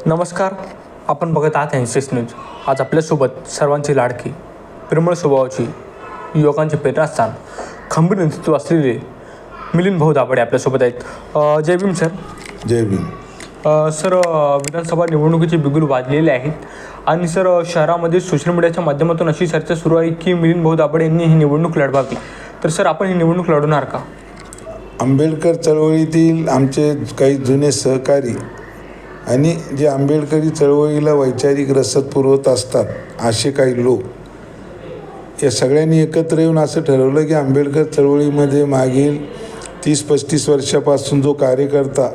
नमस्कार. आपण बघत आहात एनसीएस न्यूज. आज आपल्यासोबत सर्वांची लाडकी, प्रेमळ स्वभावाची, युवकांचे प्रेरणास्थान, खंबीर नेतृत्व असलेले मिलिंद भाऊ दाभाडे आपल्यासोबत आहेत. जय भीम सर. जय भीम. सर, विधानसभा निवडणुकीचे बिगुल वाजलेले आहेत आणि सर, शहरामध्ये सोशल मीडियाच्या माध्यमातून अशी चर्चा सुरू आहे की मिलिंद भाऊ दाभाडे यांनी ही निवडणूक लढवावी. तर सर, आपण ही निवडणूक लढवणार का? आंबेडकर चळवळीतील आमचे काही जुने सहकारी आणि जे आंबेडकरी चळवळीला वैचारिक रसद पुरवत असतात असे काही लोक या सगळ्यांनी एकत्र येऊन असं ठरवलं की आंबेडकर चळवळीमध्ये मागील 30-35 वर्षापासून जो कार्यकर्ता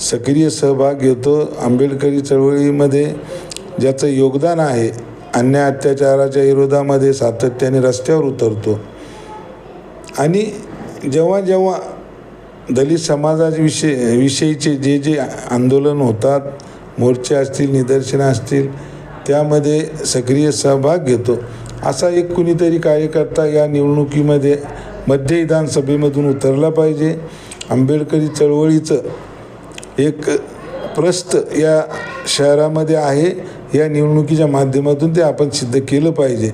सक्रिय सहभाग घेतो, आंबेडकरी चळवळीमध्ये ज्याचं योगदान आहे, अन्याय अत्याचाराच्या विरोधामध्ये सातत्याने रस्त्यावर उतरतो आणि जेव्हा जेव्हा दलित समाजाविषयीचे जे आंदोलन होतात, मोर्चे असतील, निदर्शनं असतील, त्यामध्ये सक्रिय सहभाग घेतो. असा एक कुणीतरी कार्यकर्ता या निवडणुकीमध्ये मध्य विधानसभेमधून उतरला पाहिजे. आंबेडकरी चळवळीचं एक प्रस्थ या शहरामध्ये आहे. या निवडणुकीच्या माध्यमातून ते आपण सिद्ध केलं पाहिजे,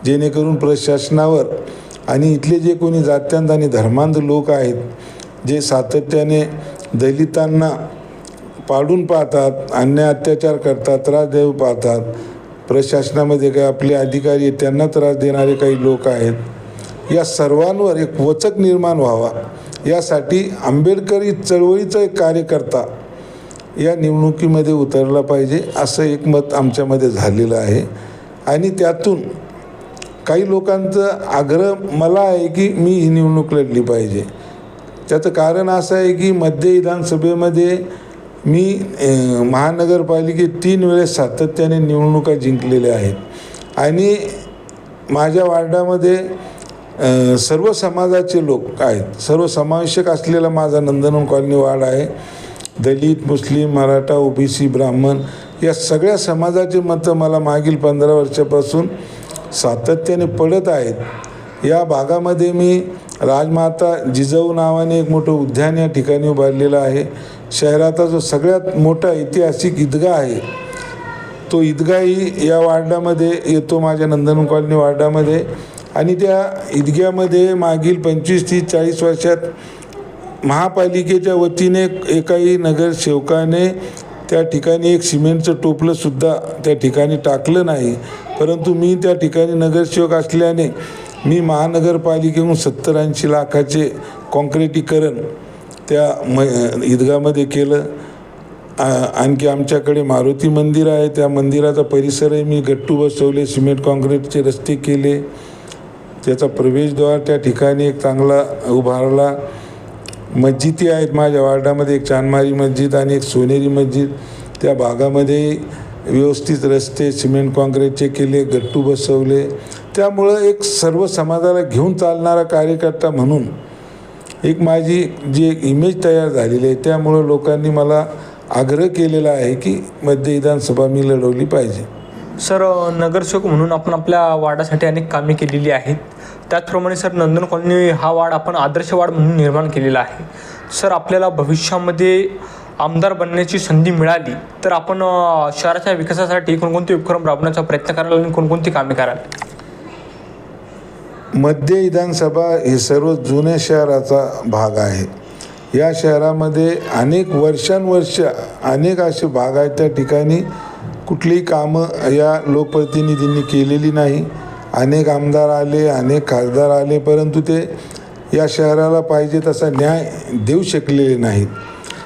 जेणेकरून प्रशासनावर आणि इथले जे कोणी जात्यांत आणि धर्मांध लोक आहेत, जे सातत्याने दलितांना पाडून पाहतात, अन्याय अत्याचार करतात, त्रास देऊ पाहतात, प्रशासनामध्ये काही आपले अधिकारी आहेत त्यांना त्रास देणारे काही लोक आहेत, या सर्वांवर एक वचक निर्माण व्हावा यासाठी आंबेडकरी चळवळीचा एक कार्यकर्ता या निवडणुकीमध्ये उतरला पाहिजे, असं एक मत आमच्यामध्ये झालेलं आहे. आणि त्यातून काही लोकांचा आग्रह मला आहे की मी ही निवडणूक लढली पाहिजे. त्याचं कारण असं आहे की मध्य विधानसभेमध्ये मी महानगरपालिकेत 3 वेळेस सातत्याने निवडणुका जिंकलेल्या आहेत आणि माझ्या वार्डामध्ये सर्व समाजाचे लोक आहेत. सर्व समावेशक असलेला माझा नंदनवन कॉलनी वार्ड आहे. दलित, मुस्लिम, मराठा, ओबीसी, ब्राह्मण या सगळ्या समाजाचे मतं मला मागील 15 वर्षापासून सातत्याने पडत आहेत. या भागामध्ये मी राजमाता जिजाऊ नावाने एक मोठं उद्यान या ठिकाणी उभारलेलं आहे. शहराचा जो सगळ्यात मोठा ऐतिहासिक ईदगाह आहे, तो ईदगाही या वार्डामध्ये येतो, माझ्या नंदनवन कॉलनी वार्डामध्ये. आणि त्या ईदगामध्ये मागील 25-30-40 वर्षात महापालिकेच्या वतीने एकाही नगरसेवकाने त्या ठिकाणी एक सिमेंटचं टोपलंसुद्धा त्या ठिकाणी टाकलं नाही. परंतु मी त्या ठिकाणी नगरसेवक असल्याने मी महानगरपालिकेकडून 70-80 लाखाचे कॉन्क्रिटीकरण त्या ईदगामध्ये केलं. आणखी आमच्याकडे मारुती मंदिर आहे, त्या मंदिराचा परिसरही मी गट्टू बसवले, सिमेंट कॉन्क्रीटचे रस्ते केले, त्याचा प्रवेशद्वार त्या ठिकाणी एक चांगला उभारला. मस्जिदी आहेत माझ्या वार्डामध्ये, एक चांदमारी मस्जिद आणि एक सोनेरी मस्जिद. त्या भागामध्ये व्यवस्थित रस्ते सिमेंट कॉन्क्रीटचे केले, गट्टू बसवले. त्यामुळं एक सर्व समाजाला घेऊन चालणारा कार्यकर्ता म्हणून एक माझी जी एक इमेज तयार झालेली आहे. त्यामुळं लोकांनी मला आग्रह केलेला आहे की मध्य विधानसभा मी लढवली पाहिजे. सर, नगरसेवक म्हणून आपण आपल्या वार्डासाठी अनेक कामे केलेली आहेत. त्याचप्रमाणे सर, नंदन कॉलनी हा वार्ड आपण आदर्श वार्ड म्हणून निर्माण केलेला आहे. सर, आपल्याला भविष्यामध्ये आमदार बनण्याची संधी मिळाली तर आपण शहराच्या विकासासाठी कोणकोणते उपक्रम राबवण्याचा प्रयत्न कराल आणि कोणकोणती कामे कराल? मध्य विधानसभा हे सर्व जुन्या शहराचा भाग आहे. या शहरामध्ये अनेक वर्षानुवर्ष अनेक असे भाग आहेत, त्या ठिकाणी कुठलीही कामं या लोकप्रतिनिधींनी केलेली नाही. अनेक आमदार आले, अनेक खासदार आले, परंतु ते या शहराला पाहिजे तसा न्याय देऊ शकलेले नाहीत.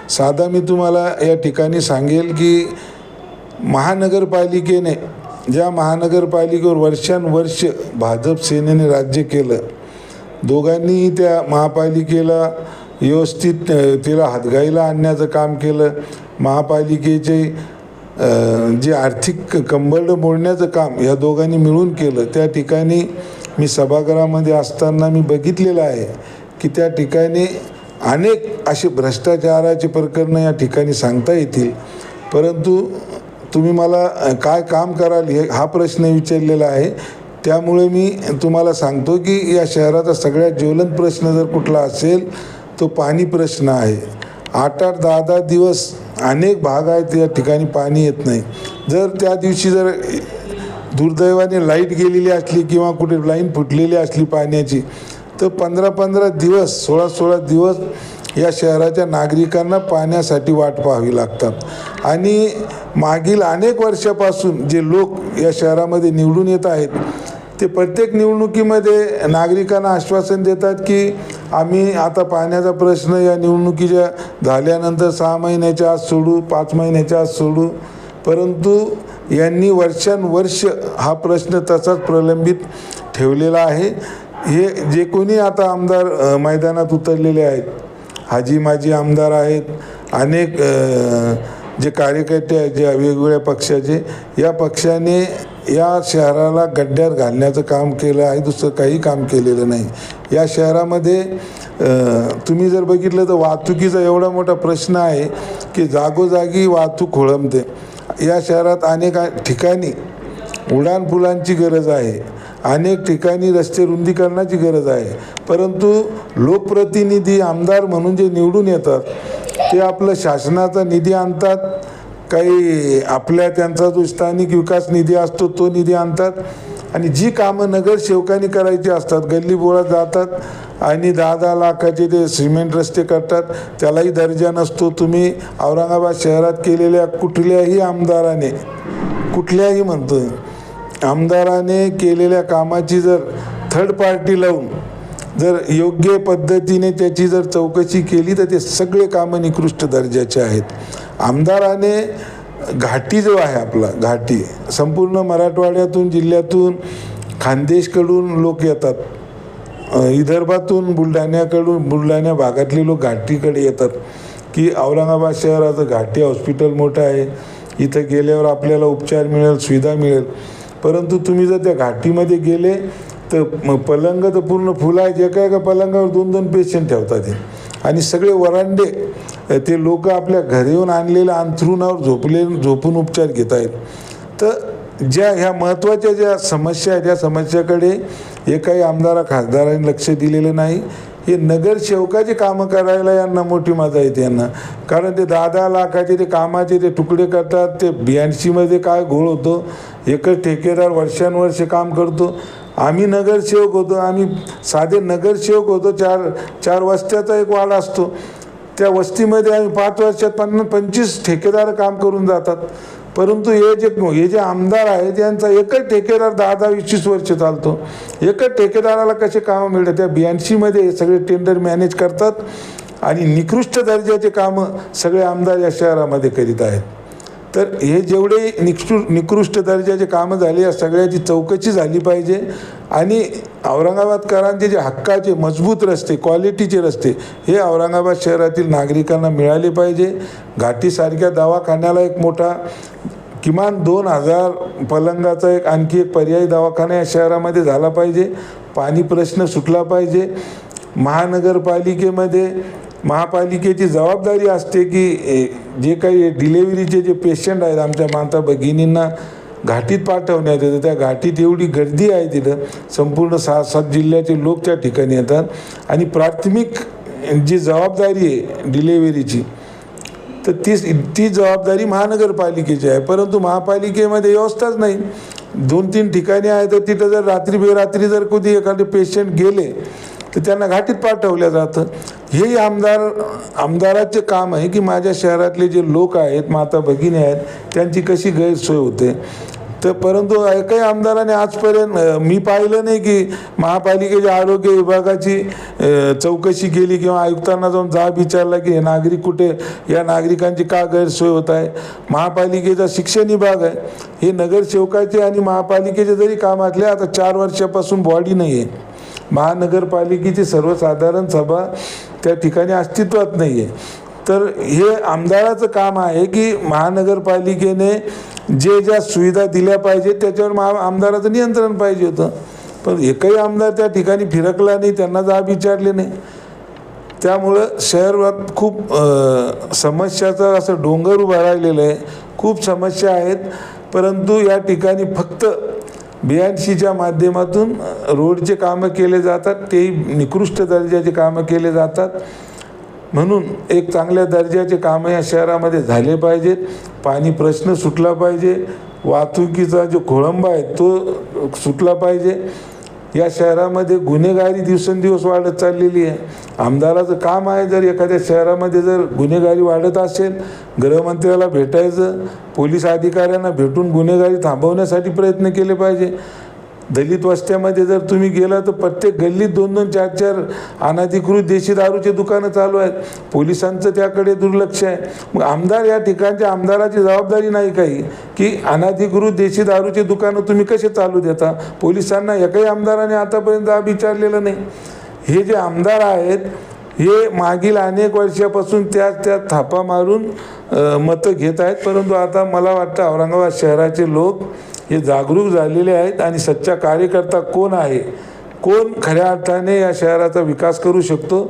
साधा मी तुम्हाला या ठिकाणी सांगेल की महानगरपालिकेने ज्या महानगरपालिकेवर वर्षानुवर्ष भाजप सेनेने राज्य केलं, दोघांनी त्या महापालिकेला व्यवस्थित तिला हातगाईला आणण्याचं काम केलं. महापालिकेचे जे आर्थिक कंबरडं मोडण्याचं काम या दोघांनी मिळून केलं. त्या ठिकाणी मी सभागृहामध्ये असताना मी बघितलेलं आहे की त्या ठिकाणी अनेक असे भ्रष्टाचाराचे प्रकरणं या ठिकाणी सांगता येतील, परंतु तुम्ही मला काय काम कराल हा प्रश्न विचारलेला आहे. त्यामुळे मी तुम्हाला सांगतो की या शहराचा सगळ्यात ज्वलंत प्रश्न जर कुठला असेल तो पाणी प्रश्न आहे. 8-8, 10-10 दिवस अनेक भाग आहेत या ठिकाणी पाणी येत नाही. जर त्या दिवशी जर दुर्दैवाने लाईट गेलेली असली किंवा कुठे लाईन फुटलेली असली पाण्याची, तर 15-15 दिवस 16-16 दिवस या शहराच्या नागरिकांना पाण्यासाठी वाट पाहावी लागतात. आणि मागील अनेक वर्षापासून जे लोक या शहरामध्ये निवडून येत आहेत ते प्रत्येक निवडणुकीमध्ये नागरिकांना आश्वासन देतात की आम्ही आता पाण्याचा प्रश्न या निवडणुकीच्या झाल्यानंतर 6 महिन्याच्या आत सोडू, 5 महिन्याच्या आत सोडू. परंतु यांनी वर्षानुवर्ष हा प्रश्न तसाच प्रलंबित ठेवलेला आहे. हे जे कोणी आता आमदार मैदानात उतरलेले आहेत, हाजी माजी आमदार आहेत, अनेक जे कार्यकर्ते आहेत जे वेगवेगळ्या पक्षाचे, या पक्षाने या शहराला गड्ड्यात घालण्याचं काम केलं आहे, दुसरं काही काम केलेलं नाही. या शहरामध्ये तुम्ही जर बघितलं तर वाहतुकीचा एवढा मोठा प्रश्न आहे की जागोजागी वाहतूक खोळंबते. या शहरात अनेक ठिकाणी उड्डाणपुलांची गरज आहे, अनेक ठिकाणी रस्ते रुंदीकरणाची गरज आहे. परंतु लोकप्रतिनिधी आमदार म्हणून जे निवडून येतात ते आपलं शासनाचा निधी आणतात, काही आपल्या त्यांचा जो स्थानिक विकास निधी असतो तो निधी आणतात आणि जी कामं नगरसेवकांनी करायची असतात गल्लीबोळात जातात आणि 10-10 लाखाचे ते सिमेंट रस्ते करतात, त्यालाही दर्जा नसतो. तुम्ही औरंगाबाद शहरात केलेल्या कुठल्याही आमदाराने, कुठल्याही म्हणतोय आमदाराने केलेल्या कामाची जर थर्ड पार्टी लावून जर योग्य पद्धतीने त्याची जर चौकशी केली तर ते सगळे कामं निकृष्ट दर्जाचे आहेत. आमदाराने घाटी जो आहे आपला घाटी, संपूर्ण मराठवाड्यातून जिल्ह्यातून खानदेशकडून लोक येतात, विदर्भातून बुलढाणा भागातले लोक घाटीकडे येतात की औरंगाबाद शहराचं घाटी हॉस्पिटल मोठं आहे, इथं गेल्यावर आपल्याला उपचार मिळेल, सुविधा मिळेल. परंतु तुम्ही जर त्या घाटीमध्ये गेले तर पलंग तर पूर्ण फुलं आहेत, एका पलंगावर 2-2 पेशंट ठेवतात आणि सगळे वरांडे ते लोक आपल्या घरी येऊन आणलेल्या अंथरुणावर झोपून उपचार घेत आहेत. तर ज्या ह्या महत्त्वाच्या ज्या समस्या आहेत त्या समस्याकडे एकाही आमदार खासदारांनी लक्ष दिलेलं नाही. हे नगरसेवकाचे कामं करायला यांना मोठी मजा येते यांना, कारण ते 10-10 लाखाचे ते कामाचे ते तुकडे करतात. ते BNCमध्ये काय घोळ होतो, एकच ठेकेदार वर्षानुवर्ष काम करतो. आम्ही नगरसेवक होतो, आम्ही साधे नगरसेवक होतो, 4 वस्त्याचा एक वाडा असतो, त्या वस्तीमध्ये आम्ही 5 वर्षात 25 ठेकेदार काम करून जातात. परंतु हे जे आमदार आहेत यांचा एकच ठेकेदार 10-20 वर्ष चालतो. एकच ठेकेदाराला कसे कामं मिळतात, त्या BNCमध्ये हे सगळे टेंडर मॅनेज करतात आणि निकृष्ट दर्जाचे कामं सगळे आमदार या शहरामध्ये करीत आहेत. तर हे जेवढे निकृष्ट दर्जाचे कामं झाले या सगळ्याची चौकशी झाली पाहिजे आणि औरंगाबादकरांचे जे हक्काचे मजबूत रस्ते, क्वालिटीचे रस्ते हे औरंगाबाद शहरातील नागरिकांना मिळाले पाहिजे. घाटीसारख्या दवाखान्याला एक मोठा किमान 2000 पलंगाचा एक आणखी एक पर्यायी दवाखाना या शहरामध्ये झाला पाहिजे. पाणी प्रश्न सुटला पाहिजे. महापालिकेची जबाबदारी असते की जे काही डिलेव्हरीचे जे पेशंट आहेत आमच्या माता भगिनींना घाटीत पाठवण्यात येतं. त्या घाटीत एवढी गर्दी आहे, तिथं संपूर्ण 6-7 जिल्ह्याचे लोक त्या ठिकाणी येतात आणि प्राथमिक जी जबाबदारी आहे डिलेव्हरीची तर ती जबाबदारी महानगरपालिकेची आहे. परंतु महापालिकेमध्ये व्यवस्थाच नाही. 2-3 ठिकाणी आहे तर तिथं जर रात्री बेरात्री जर कधी एखादे पेशंट गेले तर त्यांना घाटीत पाठवलं जातं. हेही आमदाराचे काम आहे की माझ्या शहरातले जे लोक आहेत, माता भगिनी आहेत, त्यांची कशी गैरसोय होते. तर परंतु काही आमदाराने आजपर्यंत मी पाहिलं नाही की महापालिकेच्या आरोग्य विभागाची चौकशी केली किंवा आयुक्तांना जाऊन जाब विचारला की हे नागरिक कुठे, या नागरिकांची का गैरसोय होत आहे. महापालिकेचा शिक्षण विभाग आहे, हे नगरसेवकाचे आणि महापालिकेचे जरी कामातले आता 4 वर्षापासून बॉडी नाही आहे. महानगरपालिकेची सर्वसाधारण सभा त्या ठिकाणी अस्तित्वात नाही आहे. तर हे आमदाराचं काम आहे की महानगरपालिकेने ज्या सुविधा दिल्या पाहिजेत त्याच्यावर आमदाराचं नियंत्रण पाहिजे होतं. पण एकही आमदार त्या ठिकाणी फिरकला नाही, त्यांना जाब विचारले नाही. त्यामुळं शहरात खूप समस्याचा असं डोंगर उभा राहिलेलं आहे. खूप समस्या आहेत. परंतु या ठिकाणी फक्त BNCच्या माध्यमातून रोडचे कामं केले जातात, तेही निकृष्ट दर्जाचे कामं केले जातात. म्हणून एक चांगल्या दर्जाचे कामं या शहरामध्ये झाले पाहिजेत. पाणी प्रश्न सुटला पाहिजे, वाहतुकीचा जो खोळंबा आहे तो सुटला पाहिजे. या शहरामध्ये गुन्हेगारी दिवसेंदिवस वाढत चाललेली आहे. आमदाराचं काम आहे, जर एखाद्या शहरामध्ये जर गुन्हेगारी वाढत असेल, गृहमंत्र्याला भेटायचं, पोलीस अधिकाऱ्यांना भेटून गुन्हेगारी थांबवण्यासाठी प्रयत्न केले पाहिजे. दलित वस्त्यामध्ये जर तुम्ही गेला तर प्रत्येक गल्लीत 2-2, 4-4 अनधिकृत देशी दारूचे दुकानं चालू आहेत. पोलिसांचं त्याकडे दुर्लक्ष आहे. मग आमदार या ठिकाणच्या आमदाराची जबाबदारी नाही काही की अनधिकृत देशी दारूचे दुकानं तुम्ही कसे चालू देता. पोलिसांना एकही आमदाराने आतापर्यंत विचारलेलं नाही. हे जे आमदार आहेत हे मागील अनेक वर्षापासून त्या थापा मारून मतं घेत आहेत. परंतु आता मला वाटतं औरंगाबाद शहराचे लोक हे जागरूक झालेले आहेत आणि सच्चा कार्यकर्ता कोण आहे, कोण खऱ्या अर्थाने या शहराचा विकास करू शकतो,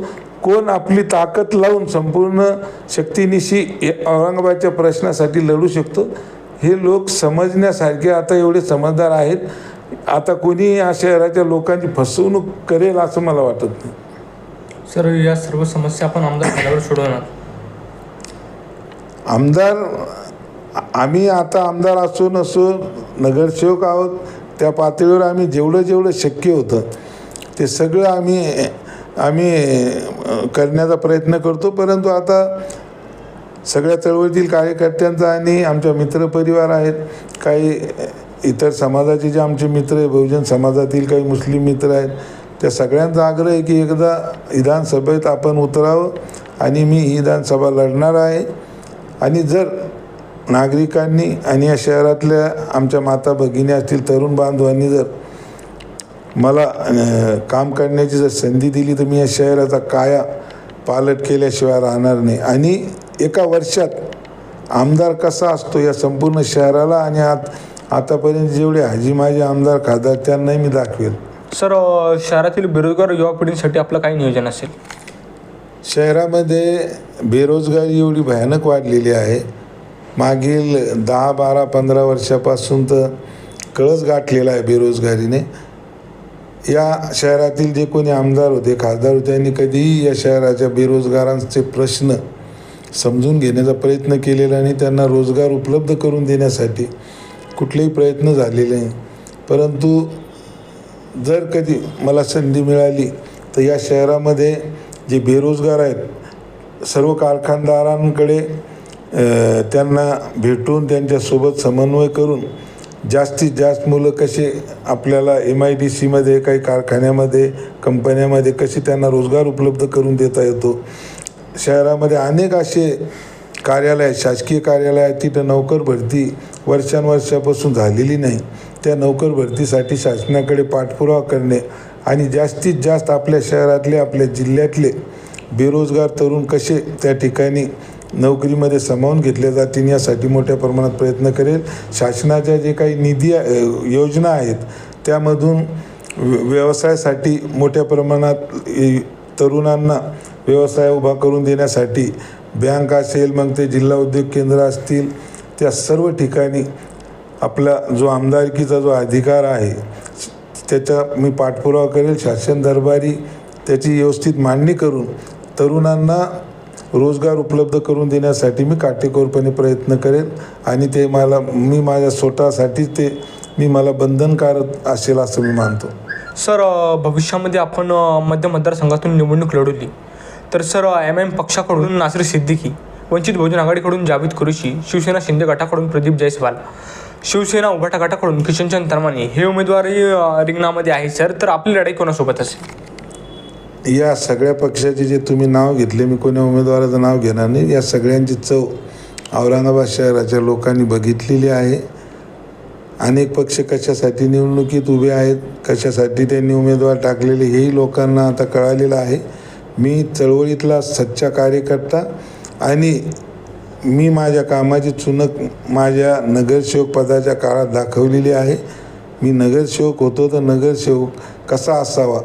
कोण आपली ताकद लावून संपूर्ण शक्तीनिशी औरंगाबादच्या प्रश्नासाठी लढू शकतो, हे लोक समजण्यासारखे आता एवढे समजदार आहेत. आता कोणी या शहराच्या लोकांची फसवणूक करेल असं मला वाटत नाही. सर, या सर्व समस्या आपण आमदार झाल्यावर सोडवणार. आम्ही आता आमदार असो नसो नगरसेवक आहोत. त्या पातळीवर आम्ही जेवढं शक्य होतं ते सगळं आम्ही करण्याचा प्रयत्न करतो. परंतु आता सगळ्या चळवळीतील कार्यकर्त्यांचा आणि आमच्या मित्रपरिवार आहेत, काही इतर समाजाचे जे आमचे मित्र आहे, बहुजन समाजातील काही मुस्लिम मित्र आहेत, त्या सगळ्यांचा आग्रह आहे की एकदा विधानसभेत आपण उतरावं आणि मी ही विधानसभा लढणार आहे. आणि जर नागरिकांनी आणि या शहरातल्या आमच्या माता भगिनी असतील, तरुण बांधवांनी जर मला काम करण्याची जर संधी दिली तर मी या शहराचा काया पालट केल्याशिवाय राहणार नाही. आणि एका वर्षात आमदार कसा असतो या संपूर्ण शहराला आणि आतापर्यंत जेवढे हाजी माझे आमदार खासदार त्यांनाही मी दाखवेल. सर, शहरातील बेरोजगार युवा पिढीसाठी आपलं काही नियोजन असेल? शहरामध्ये बेरोजगारी एवढी भयानक वाढलेली आहे. मागील 10, 12, 15 वर्षापासून तर कळस गाठलेला आहे बेरोजगारीने. या शहरातील जे कोणी आमदार होते, खासदार होते, त्यांनी कधीही या शहराच्या बेरोजगारांचे प्रश्न समजून घेण्याचा प्रयत्न केलेला नाही. त्यांना रोजगार उपलब्ध करून देण्यासाठी कुठलेही प्रयत्न झालेले नाही. परंतु जर कधी मला संधी मिळाली तर या शहरामध्ये जे बेरोजगार आहेत सर्व कारखानदारांकडे त्यांना भेटून त्यांच्यासोबत समन्वय करून जास्तीत जास्त मुलं कसे आपल्याला MIDCमध्ये काही कारखान्यामध्ये कंपन्यामध्ये कसे त्यांना रोजगार उपलब्ध करून देता येतो. शहरामध्ये अनेक असे कार्यालय, शासकीय कार्यालय आहेत, तिथं नोकर भरती वर्षानुवर्षापासून झालेली नाही. त्या नोकर भरतीसाठी शासनाकडे पाठपुरावा करणे आणि जास्तीत जास्त आपल्या शहरातले, आपल्या जिल्ह्यातले बेरोजगार तरुण कसे त्या ठिकाणी नोकरीमध्ये सामावून घेतल्या जातील यासाठी मोठ्या प्रमाणात प्रयत्न करेल. शासनाच्या जे काही निधी योजना आहेत त्यामधून व्यवसायासाठी मोठ्या प्रमाणात तरुणांना व्यवसाय उभा करून देण्यासाठी बँक असेल, मग ते जिल्हा उद्योग केंद्र असतील, त्या सर्व ठिकाणी आपला जो आमदारकीचा जो अधिकार आहे त्याचा मी पाठपुरावा करेल. शासन दरबारी त्याची व्यवस्थित मांडणी करून तरुणांना रोजगार उपलब्ध करून देण्यासाठी मी काटेकोरपणे प्रयत्न करेल. आणि ते मी माझ्या स्वतःसाठीच मला बंधनकारक असेल असं मी मानतो. सर, भविष्यामध्ये आपण मध्य मतदारसंघातून निवडणूक लढवली तर सर MM पक्षाकडून नासिर सिद्दीकी, वंचित बहुजन आघाडीकडून जावेद कुरेशी, शिवसेना शिंदे गटाकडून प्रदीप जयस्वाल, शिवसेना उभाटा गटाकडून किशनचंद तरमाने हे उमेदवारी रिंगणामध्ये आहे. सर, तर आपली लढाई कोणासोबत असेल? या सगळ्या पक्षाचे जे तुम्ही नाव घेतले, मी कोणी उमेदवाराचं नाव घेणार नाही. या सगळ्यांची चव औरंगाबाद शहराच्या लोकांनी बघितलेली आहे. अनेक पक्ष कशासाठी निवडणुकीत उभे आहेत, कशासाठी त्यांनी उमेदवार टाकलेले हेही लोकांना आता कळालेलं आहे. मी चळवळीतला सच्चा कार्यकर्ता आणि मी माझ्या कामाची चुणक माझ्या नगरसेवक पदाच्या काळात दाखवलेली आहे. मी नगरसेवक होतो तर नगरसेवक कसा असावा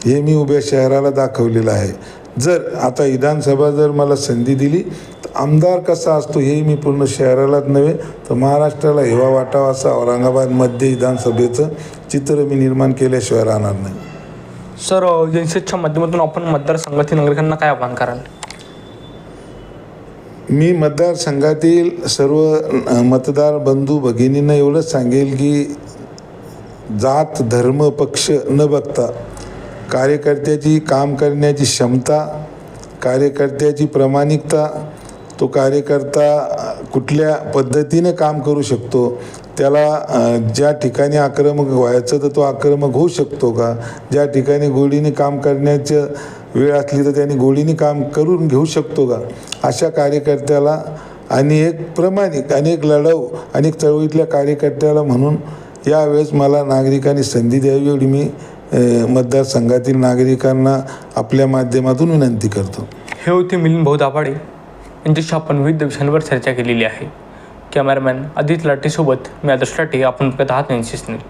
हे मी उभ्या शहराला दाखवलेलं आहे. जर आता विधानसभा जर मला संधी दिली तर आमदार कसा असतो हे मी पूर्ण शहरालाच नव्हे तर महाराष्ट्राला हेवा वाटावा असं औरंगाबादमध्ये विधानसभेचं चित्र मी निर्माण केल्याशिवाय राहणार नाही. सर, जनसेच्या माध्यमातून आपण मतदारसंघातील नागरिकांना काय आवाहन कराल? मी मतदारसंघातील सर्व मतदार बंधू भगिनींना एवढंच सांगेल की जात धर्म पक्ष न बघता कार्यकर्त्याची काम करण्याची क्षमता, कार्यकर्त्याची प्रामाणिकता, तो कार्यकर्ता कुठल्या पद्धतीने काम करू शकतो, त्याला ज्या ठिकाणी आक्रमक व्हायचं तर तो आक्रमक होऊ शकतो का, ज्या ठिकाणी गोडीने काम करण्याचं वेळ असली तर त्यांनी गोडीने काम करून घेऊ शकतो का, अशा कार्यकर्त्याला आणि एक प्रामाणिक आणि एक लढाऊ आणि एक चळवळीतल्या कार्यकर्त्याला म्हणून यावेळेस मला नागरिकांनी संधी द्यावी एवढी मी मतदारसंघातील नागरिकांना आपल्या माध्यमातून विनंती करतो. हे होते मिलिंद भाऊ दाभाडे यांच्याशी आपण विविध विषयांवर चर्चा केलेली आहे. कॅमेरामॅन आदित्य लाटेसोबत मी आदर्श लाटे, आपण बघत आहात NC न्यूज.